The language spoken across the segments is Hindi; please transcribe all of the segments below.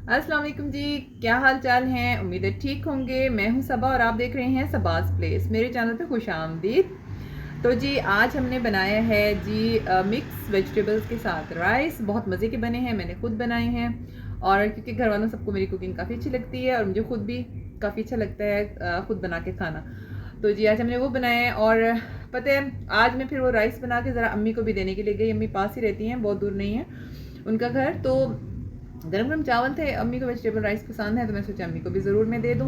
अस्सलाम वालेकुम जी। क्या हाल चाल हैं? उम्मीद है ठीक होंगे। मैं हूं सबा और आप देख रहे हैं सबास प्लेस। मेरे चैनल पे खुश आमदीद। तो जी आज हमने बनाया है जी मिक्स वेजिटेबल्स के साथ राइस। बहुत मज़े के बने हैं, मैंने खुद बनाए हैं। और क्योंकि घर वालों सबको मेरी कुकिंग काफ़ी अच्छी लगती है और मुझे खुद भी काफ़ी अच्छा लगता है खुद बना के खाना। तो जी आज हमने वो बनाया है। और पता है आज मैं फिर वो राइस बना के ज़रा अम्मी को भी देने के लिए गई। अम्मी पास ही रहती हैं, बहुत दूर नहीं है उनका घर। तो गरम गरम चावल थे, अम्मी को वेजिटेबल राइस पसंद है तो मैं सोचा अम्मी को भी ज़रूर मैं दे दूँ।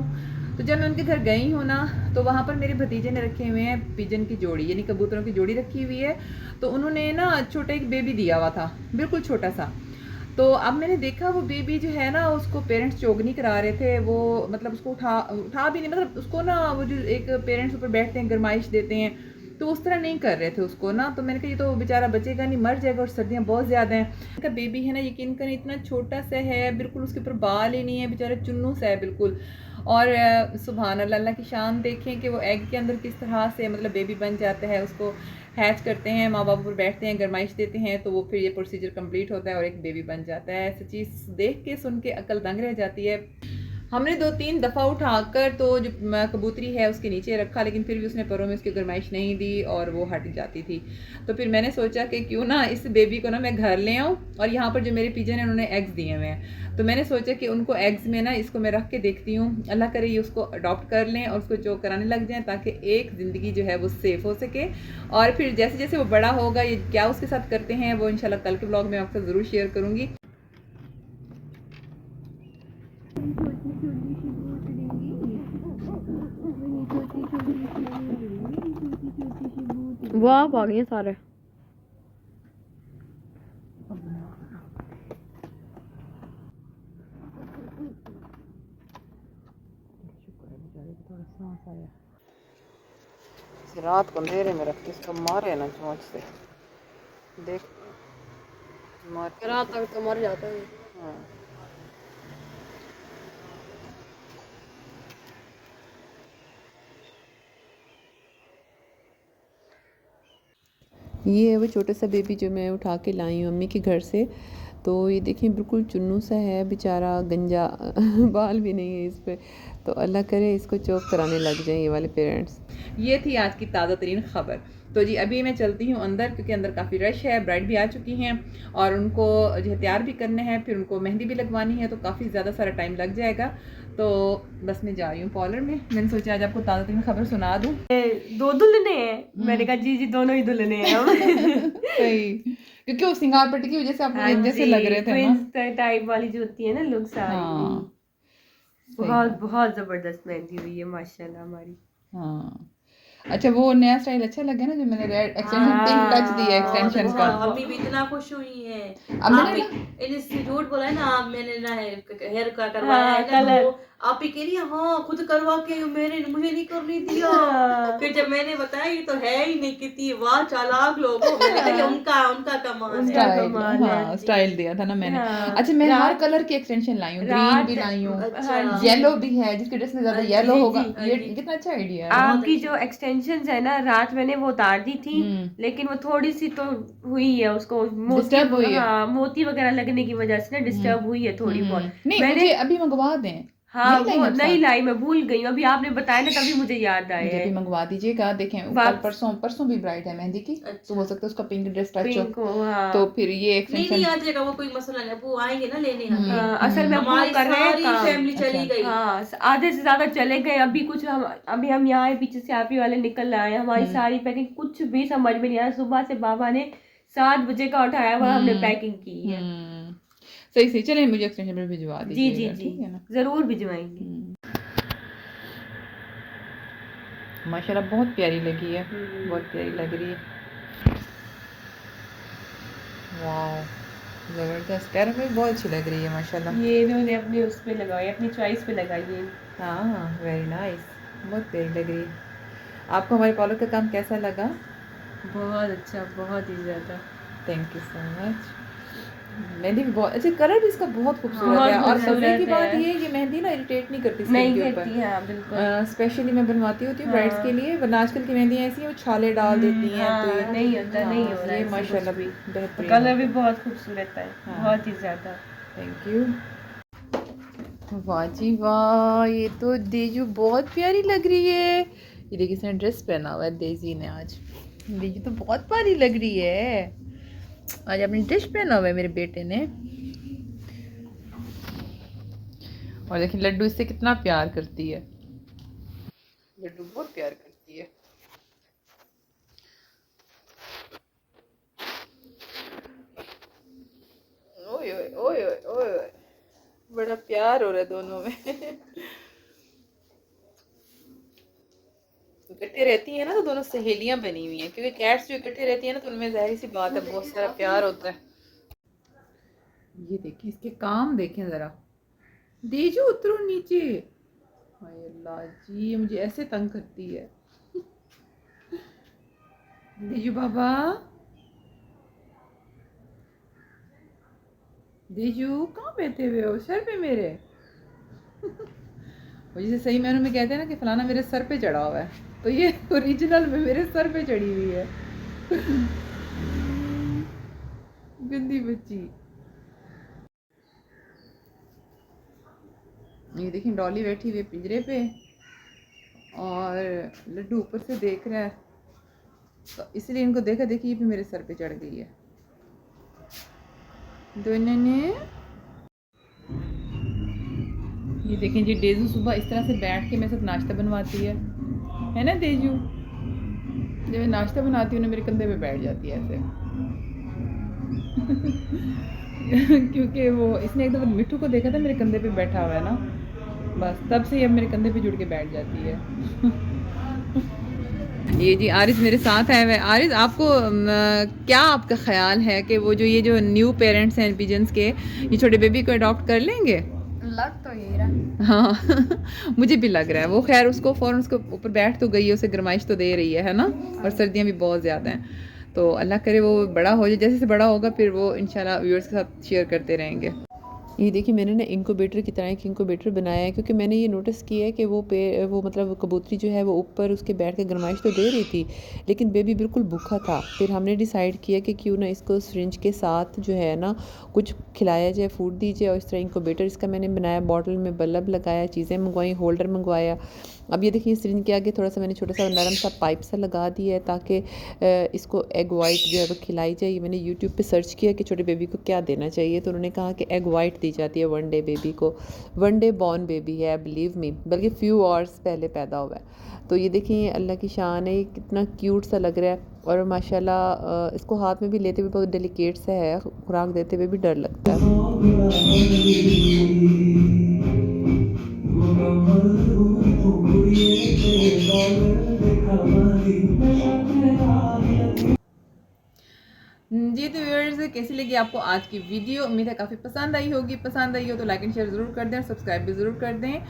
तो जब मैं उनके घर गई हूँ ना, तो वहाँ पर मेरे भतीजे ने रखे हुए हैं पिजन की जोड़ी, यानी कबूतरों की जोड़ी रखी हुई है। तो उन्होंने ना छोटा एक बेबी दिया हुआ था, बिल्कुल छोटा सा। तो अब मैंने देखा वो बेबी जो है ना, उसको पेरेंट्स चोग नहीं करा रहे थे। वो मतलब उसको उठा उठा भी नहीं, मतलब उसको ना वो जो एक पेरेंट्स ऊपर बैठते हैं गरमाइश देते हैं, तो उस तरह नहीं कर रहे थे उसको ना। तो मैंने कहा ये तो बेचारा बचेगा नहीं, मर जाएगा, और सर्दियाँ बहुत ज़्यादा हैं। उनका बेबी है ना, यकीन करें इतना छोटा सा है, बिल्कुल उसके ऊपर बाल ही नहीं है, बेचारा चुन्नू सा है बिल्कुल। और सुभान अल्लाह, अल्लाह की शान देखें कि वो एग के अंदर किस तरह से मतलब बेबी बन जाता है। उसको हैच करते हैं, माँ बाप पर बैठते हैं, गरमाइश देते हैं, तो वो फिर ये प्रोसीजर कंप्लीट होता है और एक बेबी बन जाता है। ऐसी चीज़ देख के सुन के अकल दंग रह जाती है। हमने 2-3 दफ़ा उठाकर तो जो कबूतरी है उसके नीचे रखा, लेकिन फिर भी उसने परों में उसकी गरमाइश नहीं दी और वो हट जाती थी। तो फिर मैंने सोचा कि क्यों ना इस बेबी को ना मैं घर ले आऊँ। और यहाँ पर जो मेरे पिजन हैं उन्होंने एग्स दिए हुए हैं, तो मैंने सोचा कि उनको एग्स में ना इसको मैं रख के देखती हूँ, अल्लाह करे ये उसको अडॉप्ट कर लें और उसको चोक कराने लग जाएँ, ताकि एक ज़िंदगी जो है वो सेफ़ हो सके। और फिर जैसे जैसे वो बड़ा होगा, ये क्या उसके साथ करते हैं वो इंशाल्लाह कल के ब्लॉग में आपके साथ ज़रूर शेयर करूँगी। वो आप आ गए सारे। रात को अंधेरे में रख के इसको मारे ना चोंच से, देख मार के रात तक तो मर जाता है। हाँ। ये है वो छोटा सा बेबी जो मैं उठा के लाई हूँ अम्मी के घर से। तो ये देखिए बिल्कुल चुन्नू सा है बेचारा, गंजा बाल भी नहीं है इस पे। तो अल्लाह करे इसको चोक कराने लग जाए ये वाले पेरेंट्स। ये थी आज की ताज़ा तरीन खबर। तो जी अभी मैं चलती हूँ अंदर, क्योंकि अंदर काफ़ी रश है, ब्राइड भी आ चुकी हैं और उनको जो है तैयार भी करने हैं, फिर उनको मेहंदी भी लगवानी है, तो काफ़ी ज़्यादा सारा टाइम लग जाएगा। तो बस मैं जा रही हूँ पार्लर में। मैंने सोचा आज आपको ताज़ा तरीन खबर सुना दूँ। दो दुल्हने हैं, मैंने कहा जी जी दोनों ही दुल्हने हैं हम। सही, क्योंकि वो सिंगार पट्टी की वजह से आप हाँ लोग एक जैसे लग जी, रहे थे ना। ट्विंस टाइप वाली जो होती है ना लुक सारी। हाँ सही बहुत बात। बहुत जबरदस्त मेहंदी हुई है माशाल्लाह हमारी। हाँ अच्छा, वो नया स्टाइल अच्छा लगा ना जो मैंने रेड एक्सटेंशन पिंक टच दिया बहुत एक्सटेंशन अच्छा, का। अम्मी भी इतना खुश हुई है। अब आप मैंने ही ना इन्हें झूठ बोला है ना, आप मैंने ना हेयर का करवाया हाँ है ना, कलर। तो आप ही कह रही है हाँ खुद करवा के मेरे मुझे नहीं करने दिया। हाँ, फिर जब मैंने बताया ये तो है ही नहीं, कितनी वाह चालाक लोग हो, मैंने कहा ये उनका उनका कमाल है। उनका स्टाइल, कमाल है हाँ जी स्टाइल दिया था ना मैंने। हाँ। अच्छा मैं हर रात कलर की एक्सटेंशन लाई हूँ, ग्रीन भी रात लाई हूँ, अच्छा, हाँ जी। येलो भी है, जिसके ड्रेस में ज्यादा हाँ येलो जी, जी होगा। जी, हाँ ये जी, कितना अच्छा आइडिया है। बहुत आपकी अच्छा। जो एक्सटेंशंस है ना, रात मैंने वो उतार दी थी, लेकिन वो थोड़ी सी तो हुई है, उसको मोती डिस्टर्ब हुई है। हाँ मोती वगैरह लगने की वजह से ना डिस्टर्ब हुई है थोड़ी बहुत। नहीं मैंने मुझे अभी मंगवा दें, हाँ नहीं लाई वो आप नहीं साथ। लाई, मैं भूल गई हूँ, अभी आपने बताया ना तभी मुझे याद आया मुझे है। भी मंगवा दीजिएगा। देखें कल वापस परसों परसों भी ब्राइड है मेहंदी की, तो हो अच्छा, सकता है उसका पिंक ड्रेस टच हो। पिंक हाँ। तो फिर ये नहीं नहीं एक्सटेंशन। आ जाएगा, वो कोई मसला नहीं, वो आएंगे ना लेने आके। असल में वो हमारी कर रहे हैं सारी काम। फैमिली अच्छा चली गई। हाँ आधे से ज्यादा चले गए, अभी कुछ हम अभी हम यहाँ आए, पीछे से आप ही वाले निकल आए, हमारी सारी पैकिंग कुछ भी समझ में नहीं आया। सुबह से बाबा ने 7 बजे का उठाया हुआ, हमने पैकिंग की है। सही सही, चलिए मुझे एक्सटेंशन पर भिजवा जी जी दीजिएगा, जी, ठीक है ना। जरूर भिजवाएंगे। माशाल्लाह बहुत प्यारी लगी है, बहुत प्यारी लग रही है। वाह ज़बरदस्त, पैरों में भी बहुत अच्छी लग रही है माशाल्लाह। ये इन्होंने अपने उस पे लगाई, अपनी चॉइस पे लगाई है। हाँ वेरी नाइस, बहुत प्यारी लग रही है। आपको हमारे पार्लर का काम कैसा लगा? बहुत अच्छा, बहुत ही ज्यादा। Thank you so much. Mehndi भी बहुत अच्छा, कलर भी इसका बहुत खूबसूरत बहुत है। और मज़े की खूबसूरत बात है। ये है कि मेहंदी ना इरिटेट नहीं करती स्किन नहीं के ऊपर। करती, हाँ बिल्कुल। स्पेशली मैं बनवाती होती हूँ ब्राइड्स के हाँ लिए, वरना आजकल की मेहंदी ऐसी है वो छाले डाल देती हैं, तो ये हाँ नहीं होता, नहीं हो हाँ रहा है ये इससे कुछ माशाल्लाह भी। बेहतरीन कलर भी होता है। बहुत खूबसूरत है, हाँ बहुत ही ज्यादा। Thank you. वाह जी वाह, ये तो देजू बहुत प्यारी लग रही है। ये देखिए इसने ड्रेस पहना हुआ है देजी ने आज। देजू तो बहुत प्यारी लग रही है, आज अपनी ड्रेस पहना हुआ है मेरे बेटे ने। और देखिए लड्डू इससे कितना प्यार करती है, लड्डू बहुत प्यार करती है। ओए ओए ओए ओए ओए, बड़ा प्यार हो रहा है दोनों में। इकट्ठे रहती है ना तो दोनों सहेलियां बनी हुई हैं, क्योंकि कैट्स जो इकट्ठे रहती है ना तो उनमें जाहिर सी बात है बहुत सारा प्यार होता है। ये देखिए इसके काम देखें जरा। देजू उतरो नीचे। हाय अल्लाह जी, ये मुझे ऐसे तंग करती है। देजू बाबा, देजू कहाँ बैठे हुए हो, सर पे मेरे। और जैसे सही मायनों में कहते हैं ना कि फलाना मेरे सर पे चढ़ा हुआ है, तो ये ओरिजिनल में मेरे सर पे चढ़ी हुई है। गंदी बच्ची। ये देखिए डॉली बैठी हुई है पिंजरे पे और लड्डू ऊपर से देख रहा है, तो इसलिए इनको देखा देखी ये भी मेरे सर पे चढ़ गई है दोनों ने। ये देखें जी डेजू सुबह इस तरह से बैठ के मेरे साथ नाश्ता बनवाती है ना डेजू। जब मैं नाश्ता बनाती हूँ ना मेरे कंधे पे बैठ जाती है ऐसे। क्योंकि वो इसने एक दफ़ा मिट्टू को देखा था मेरे कंधे पे बैठा हुआ है ना, बस तब से ये अब मेरे कंधे पे जुड़ के बैठ जाती है। ये जी आरिज मेरे साथ है। वह आरिज, आपको क्या आपका ख्याल है कि वो जो ये जो न्यू पेरेंट्स हैं पिजन्स के, ये छोटे बेबी को अडॉप्ट कर लेंगे? लग तो यही रहा। हाँ मुझे भी लग रहा है। वो खैर उसको फ़ौरन उसके ऊपर बैठ तो गई है, उसे गरमाइश तो दे रही है ना, और सर्दियाँ भी बहुत ज़्यादा हैं, तो अल्लाह करे वो बड़ा हो जाए। जैसे जैसे बड़ा होगा फिर वो इंशाल्लाह व्यूअर्स के साथ शेयर करते रहेंगे। ये देखिए मैंने ना इंक्यूबेटर की तरह एक इंक्यूबेटर बनाया है, क्योंकि मैंने ये नोटिस किया है कि वो मतलब कबूतरी जो है वो ऊपर उसके बैठ के गरमाइश तो दे रही थी, लेकिन बेबी बिल्कुल भूखा था। फिर हमने डिसाइड किया कि क्यों ना इसको सिरिंज के साथ जो है ना कुछ खिलाया जाए, फूड दीजिए। और इस तरह इंक्यूबेटर इसका मैंने बनाया, बॉटल में बल्ब लगाया, चीज़ें मंगवाई, होल्डर मंगवाया। अब ये देखिए सिरिंज के आगे थोड़ा सा मैंने छोटा सा नरम सा पाइप सा लगा दिया है ताकि इसको एग वाइट जो है वो खिलाई जाए। मैंने यूट्यूब पे सर्च किया कि छोटे बेबी को क्या देना चाहिए, तो उन्होंने कहा कि एग वाइट दी जाती है 1 डे बेबी को। 1 डे बॉर्न बेबी है, बिलीव मी, बल्कि फ्यू आवर्स पहले पैदा हुआ है। तो ये देखिए अल्लाह की शान है, कितना क्यूट सा लग रहा है। और माशाल्लाह इसको हाथ में भी लेते हुए बहुत डेलिकेट सा है, खुराक देते हुए भी डर लगता है। जी तो व्यूअर्स, कैसी लगी आपको आज की वीडियो? उम्मीद है काफ़ी पसंद आई होगी। पसंद आई हो तो लाइक एंड शेयर ज़रूर कर दें और सब्सक्राइब भी ज़रूर कर दें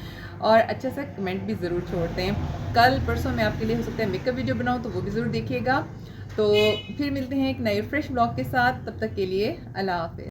और अच्छा सा कमेंट भी ज़रूर छोड़ दें। कल परसों मैं आपके लिए हो सकता है मेकअप वीडियो बनाऊँ, तो वो भी ज़रूर देखिएगा। तो फिर मिलते हैं एक नए फ्रेश ब्लॉग के साथ, तब तक के लिए अल्लाह हाफ़िज़।